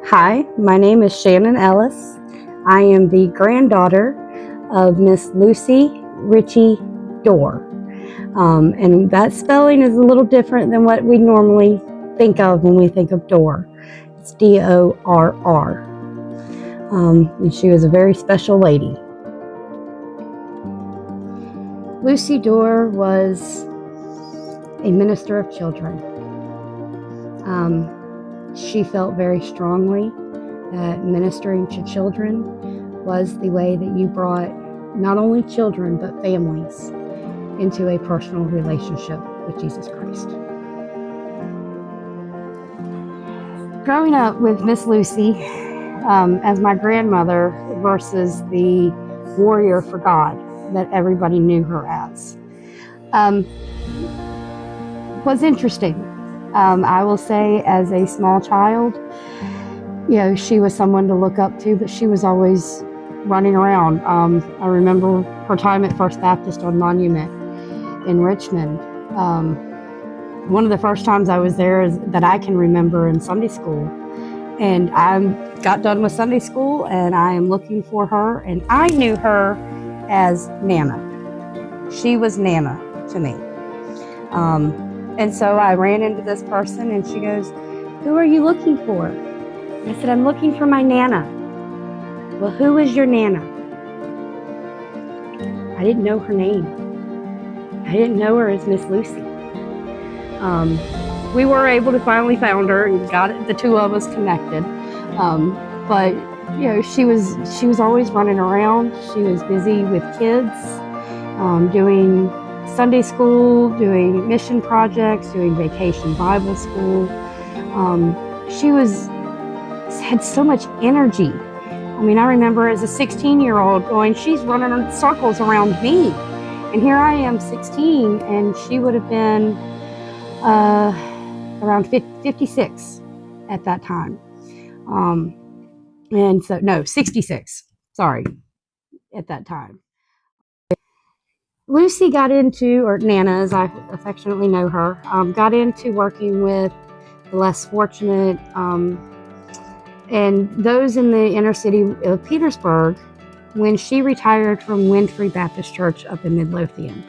Hi, my name is Shannon Ellis. I am the granddaughter of Miss Lucy Ritchie DORR. And that spelling is a little different than what we normally think of when we think of DORR. It's DORR. And she was a very special lady. Lucy DORR was a minister of children. She felt very strongly that ministering to children was the way that you brought not only children but families into a personal relationship with Jesus Christ. Growing up with Miss Lucy as my grandmother versus the warrior for God that everybody knew her as was interesting. I will say, as a small child, she was someone to look up to, but she was always running around. I remember her time at First Baptist on Monument in Richmond. One of the first times I was there that I can remember in Sunday school. And I got done with Sunday school, and I am looking for her, and I knew her as Nana. She was Nana to me. And so I ran into this person, and she goes, "Who are you looking for?" I said, "I'm looking for my Nana." "Well, who is your Nana?" I didn't know her name. I didn't know her as Miss Lucy. We were able to finally find her and got the two of us connected. But she was always running around. She was busy with kids, doing Sunday school, doing mission projects, doing vacation Bible school. She had so much energy. I mean, I remember as a 16-year-old going, she's running in circles around me. And here I am 16, and she would have been around 56 at that time. And so, no, 66, sorry, at that time. Lucy got into, or Nana as I affectionately know her, got into working with the less fortunate and those in the inner city of Petersburg when she retired from Winfrey Baptist Church up in Midlothian.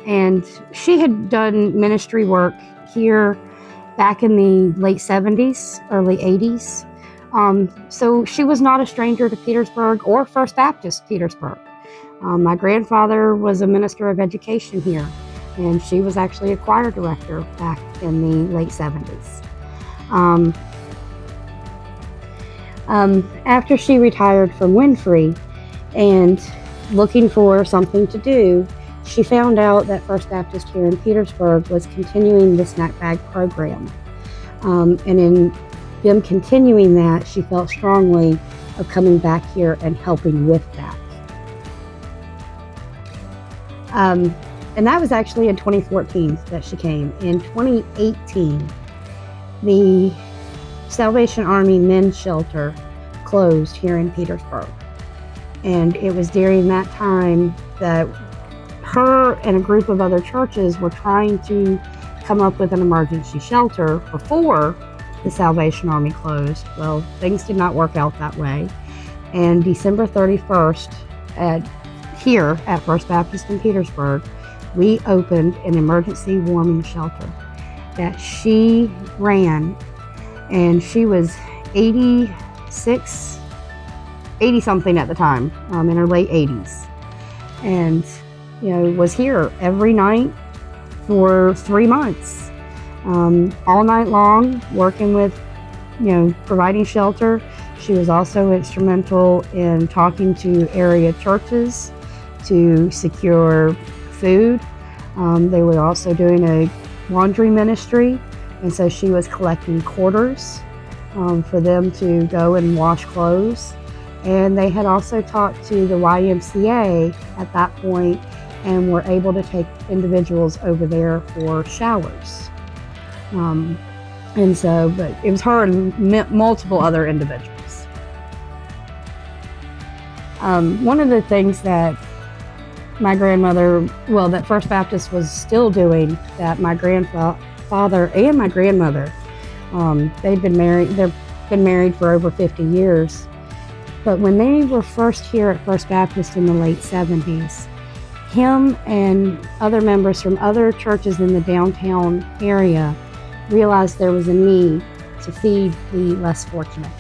And she had done ministry work here back in the late 70s, early 80s. So she was not a stranger to Petersburg or First Baptist Petersburg. My grandfather was a minister of education here, and she was actually a choir director back in the late 70s. After she retired from Winfrey and looking for something to do, she found out that First Baptist here in Petersburg was continuing the snack bag program. And in them continuing that, she felt strongly of coming back here and helping with that. And that was actually in 2014 that she came. In 2018, the Salvation Army Men's Shelter closed here in Petersburg. And it was during that time that her and a group of other churches were trying to come up with an emergency shelter before the Salvation Army closed. Well, things did not work out that way. And December 31st, here at First Baptist in Petersburg, we opened an emergency warming shelter that she ran, and she was 80 something at the time, in her late 80s, and was here every night for 3 months, all night long, working with providing shelter. She was also instrumental in talking to area churches to secure food. They were also doing a laundry ministry, and so she was collecting quarters for them to go and wash clothes. And they had also talked to the YMCA at that point and were able to take individuals over there for showers. And so, but it was her and multiple other individuals. One of the things that my grandmother, that First Baptist was still doing, that my grandfather and my grandmother, they'd been married, they're been married for over 50 years. But when they were first here at First Baptist in the late 70s, him and other members from other churches in the downtown area realized there was a need to feed the less fortunate.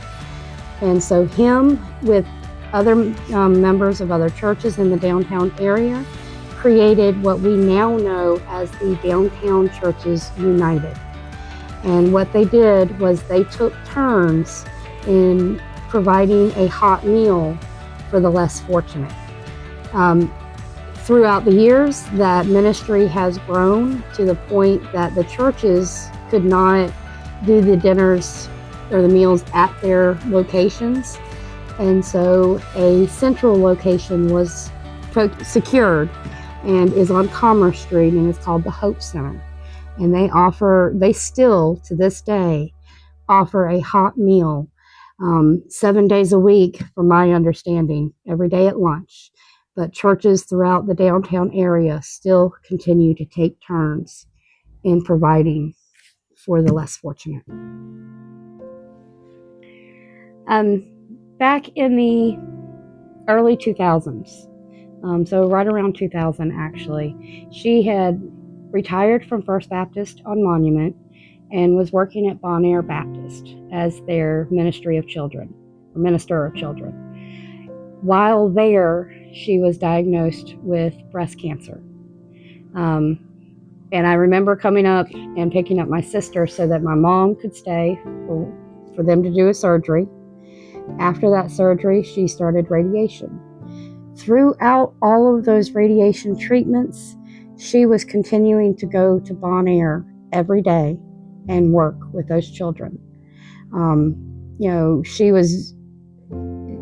And so him with other members of other churches in the downtown area created what we now know as the Downtown Churches United. And what they did was they took turns in providing a hot meal for the less fortunate. Throughout the years, that ministry has grown to the point that the churches could not do the dinners or the meals at their locations. And so a central location was secured and is on Commerce Street, and it's called the Hope Center. And they still to this day offer a hot meal 7 days a week, from my understanding, every day at lunch. But churches throughout the downtown area still continue to take turns in providing for the less fortunate. Back in the early 2000s, so right around 2000 actually, she had retired from First Baptist on Monument and was working at Bon Air Baptist as their minister of children. While there, she was diagnosed with breast cancer. And I remember coming up and picking up my sister so that my mom could stay for them to do a surgery. After that surgery, she started radiation. Throughout all of those radiation treatments, she was continuing to go to Bon Air every day and work with those children.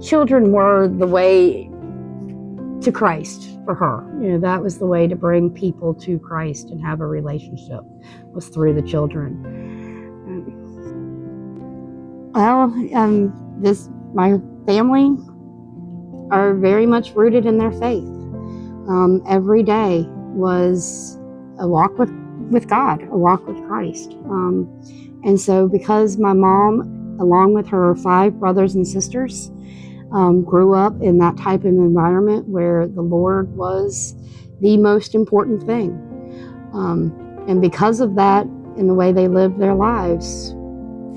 Children were the way to Christ for her. That was the way to bring people to Christ and have a relationship, was through the children. My family are very much rooted in their faith. Every day was a walk with God, a walk with Christ. And so because my mom, along with her 5 brothers and sisters, grew up in that type of environment where the Lord was the most important thing. And because of that, in the way they lived their lives,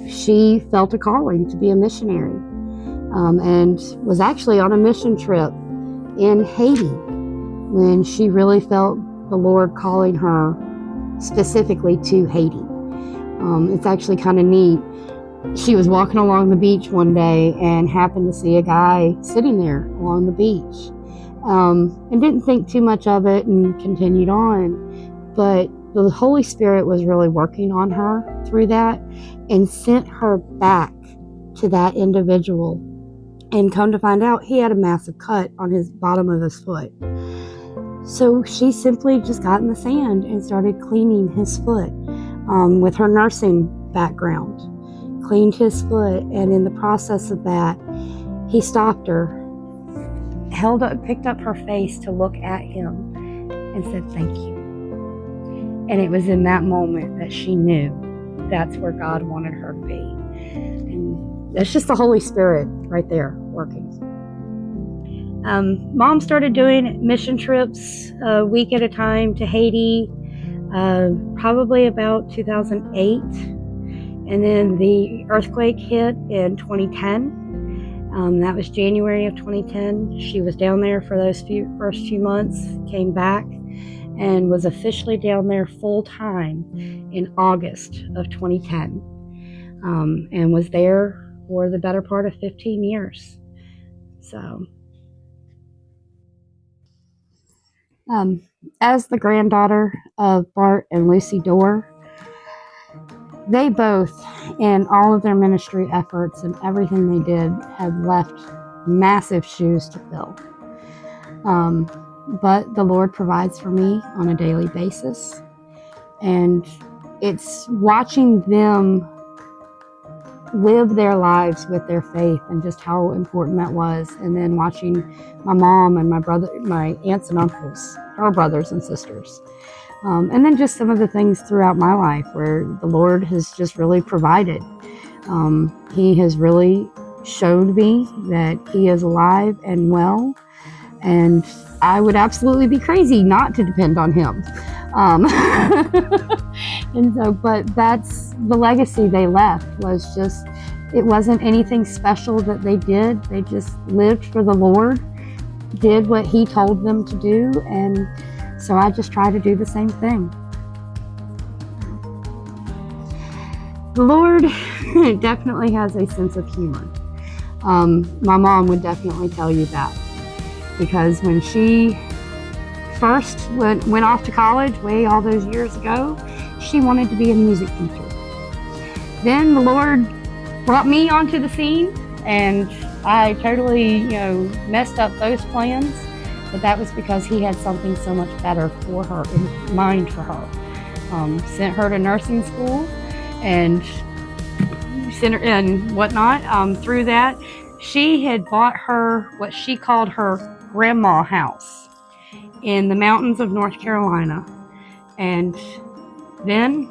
she felt a calling to be a missionary, and was actually on a mission trip in Haiti when she really felt the Lord calling her specifically to Haiti. It's actually kind of neat. She was walking along the beach one day and happened to see a guy sitting there along the beach, and didn't think too much of it and continued on. But the Holy Spirit was really working on her through that and sent her back to that individual. And come to find out, he had a massive cut on his bottom of his foot. So she simply just got in the sand and started cleaning his foot with her nursing background. Cleaned his foot, and in the process of that, he stopped her, picked up her face to look at him, and said, "Thank you." And it was in that moment that she knew that's where God wanted her to be. And that's just the Holy Spirit right there working. Mom started doing mission trips a week at a time to Haiti, probably about 2008. And then the earthquake hit in 2010. That was January of 2010. She was down there for those first few months, came back, and was officially down there full time in August of 2010, and was there for the better part of 15 years. So, as the granddaughter of Bart and Lucy DORR, they both, in all of their ministry efforts and everything they did, have left massive shoes to fill. But the Lord provides for me on a daily basis. And it's watching them live their lives with their faith and just how important that was. And then watching my mom and my aunts and uncles, her brothers and sisters. And then just some of the things throughout my life where the Lord has just really provided. He has really showed me that he is alive and well, and I would absolutely be crazy not to depend on him. And so, but that's the legacy they left, was just, it wasn't anything special that they did. They just lived for the Lord, did what he told them to do, and so I just try to do the same thing. The Lord definitely has a sense of humor. My mom would definitely tell you that, because when she first went off to college, way all those years ago, she wanted to be a music teacher. Then the Lord brought me onto the scene, and I totally, messed up those plans. But that was because he had something so much better for her, in mind for her. Sent her to nursing school and whatnot. Through that, she had bought her what she called her grandma house in the mountains of North Carolina. And then,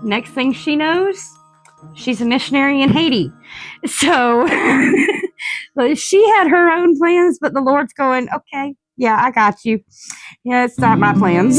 next thing she knows, she's a missionary in Haiti. So she had her own plans, but the Lord's going, okay, yeah, I got you. Yeah, it's not my plans.